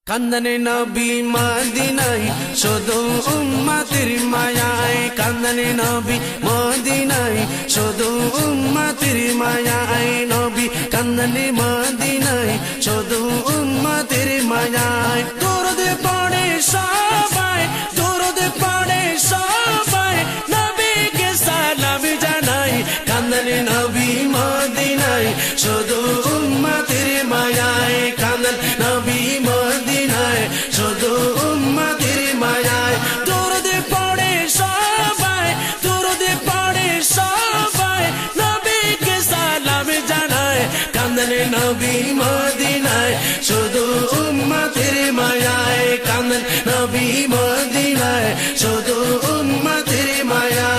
কান্দনে নবী মদিনায় শুধু উম্মতের মায়ায়, কান্দনে নবী মদিনায় শুধু উম্মতের মায়ায়, নবী কান্দনে মদিনায় শুধু উম্মতের মায়ায়। দরুদ পড়ে সবাই, দরুদ পড়ে সবাই, নবীকে সালাম জানাই। কান্দনে নবী মদিনায় শুধু উম্মতের মায়ায়, কান্দন নবী মদিনায় শুধু উম্মতের মায়ায়। দরুদ পড়ে সবাই, দরুদ পড়ে সবাই, নবীকে সালাম জানায়। কান্দনে নবী মদিনায় শুধু উম্মতের মায়ায়, কান্দন নবী মদিনায় শুধু উম্মতের মায়া।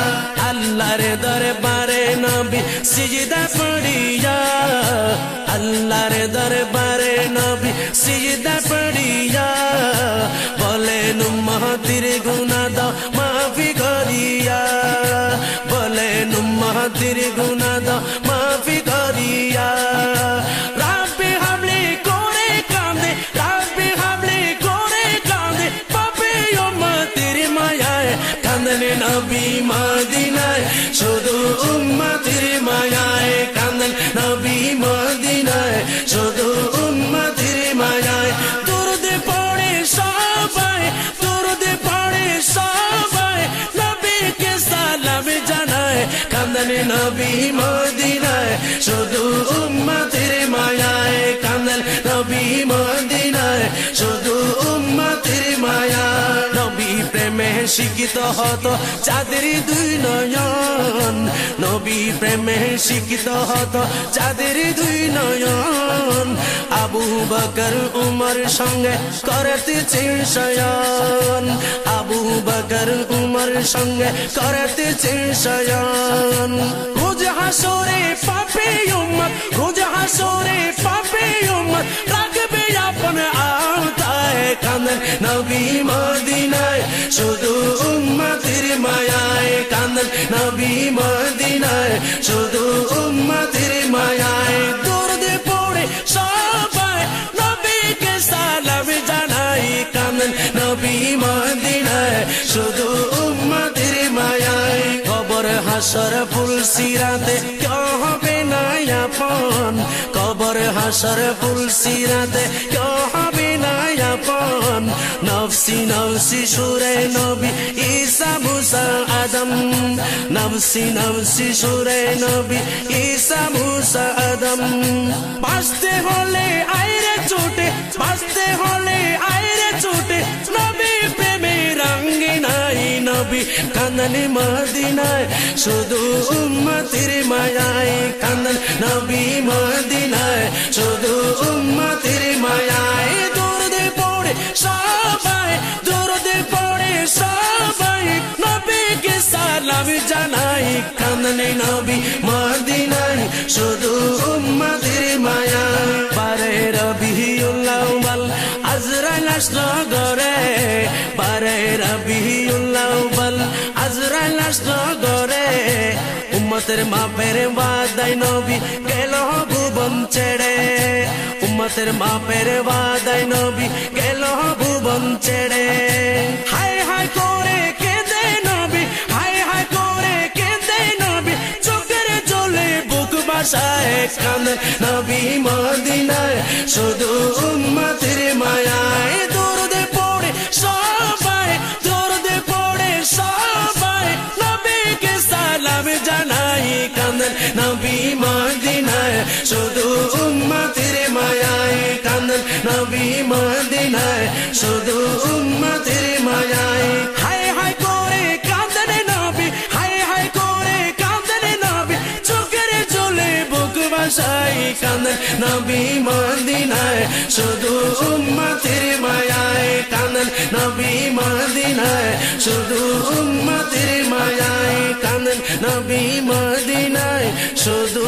আল্লাহর দরবারে নবী সিজদা পড়িয়া, আল্লাহর দরবারে নবী সিজদা পড়িয়া, বলেন উম্মতের গুনাহ দাও মাফি করিয়া, বলেন উম্মতের গুনাহ দাও মাফি করিয়া। রাব্বি হাবলি করে কাঁদে, রাব্বি হাবলি করে কাঁদে, পাপে উম্মতের মায়ায়। কান্দনে নবী মদিনায় শুধু উম্মতের মায়ায়, কান্দন নবী মদিনায় শুধু উম্মতের মায়ায়। দরুদ পড়ে সবাই, দরুদ পড়ে সবাই, নবীকে সালাম জানায়। কান্দনে নবী মদিনায় শুধু উম্মতের মায়ায়, কান্দন নবী মদিনায় শুধু উম্মতের মায়া। নবী প্রেমে শিক্ষিত হতো যাদের দুই নয়ন, নবী প্রেমে শিক্ষিত হতো যাদের দুই নয়ন। আবু বকর উমর সঙ্গে করতেছে শয়ন, আবু বকর উমর সঙ্গে করতেছে শয়ন। রোজ হাসরে পাপে উম্মত, রোজ হাসরে পাপে উম্মত, রাখবে আপন আওতায়। কান্দন নবী মদিনায় শুধু উম্মতের মায়ায়, কান্দন নবী মদিনায় শুধু উম্মতের মায়ায়। দরুদ পড়ে সবাই, নবীকে সালাম জানাই। কান্দন নবী মদিনায় শুধু উম্মতের মায়ায়। কবর হাসর ফুল সিরাতে কেউ হবে না আপন, কবর হাসর ফুল সিরাতে কেউ হবে না আপন। নফসি নফসি সুরে নবী ঈসা মুসা আদম, নফসি নফসি সুরে নবী ঈসা মুসা আদম। বাঁচতে হলে আইরে ছুটে, বাঁচতে হলে আইরে ছুটে, নবী প্রেমে রঙ্গে নাই। নবী কান্দনে মদিনায় শুধু উম্মতের মায়ায়, কান্দন নবী মদিনায় শুধু উম্মতের মায়ায়। দরুদ পড়ে সবাই, দরুদ পড়ে সবাই, নবীকে সালাম জানাই। কান্দনে নবী মদিনায় শুধু উম্মতের মায়ায়। বারে রবিউল আউয়াল আজরাইল আসলো ঘরে, বারে রবিউল আউয়াল আজরাইল আসলো ঘরে। উম্মতের মাপের ওয়াদায় নবী গেল ভুবন ছেড়ে, উম্মতের মাপের ওয়াদায় নবী গেল ভুবন ছেড়ে। হায় হায় করে কেঁদে নবী, হায় হায় করে কেঁদে নবী, চোখের জলে বুক ভাসায়। কান্দন নবী মদিনায় শুধু উম্মতের মায়ায়। দরুদ পড়ে সবাই, দরুদ পড়ে সবাই, নবীকে সালাম জানাই। কান্দন নবী মদিনায় শুধু উম্মতের মায়ায়, কান্দন নবী মদিনায় শুধু উম্মতের মায়ায়। হায় হায় করে কান্দনে নবী, হায় হায় করে কান্দনে নবী, চোখের জলে বুক ভাসায়। কান্দন নবী মদিনায় শুধু উম্মতের মায়ায়, কান্দন নবী মদিনায় শুধু উম্মতের মায়ায়, কান্দন নবী মদিনায় শুধু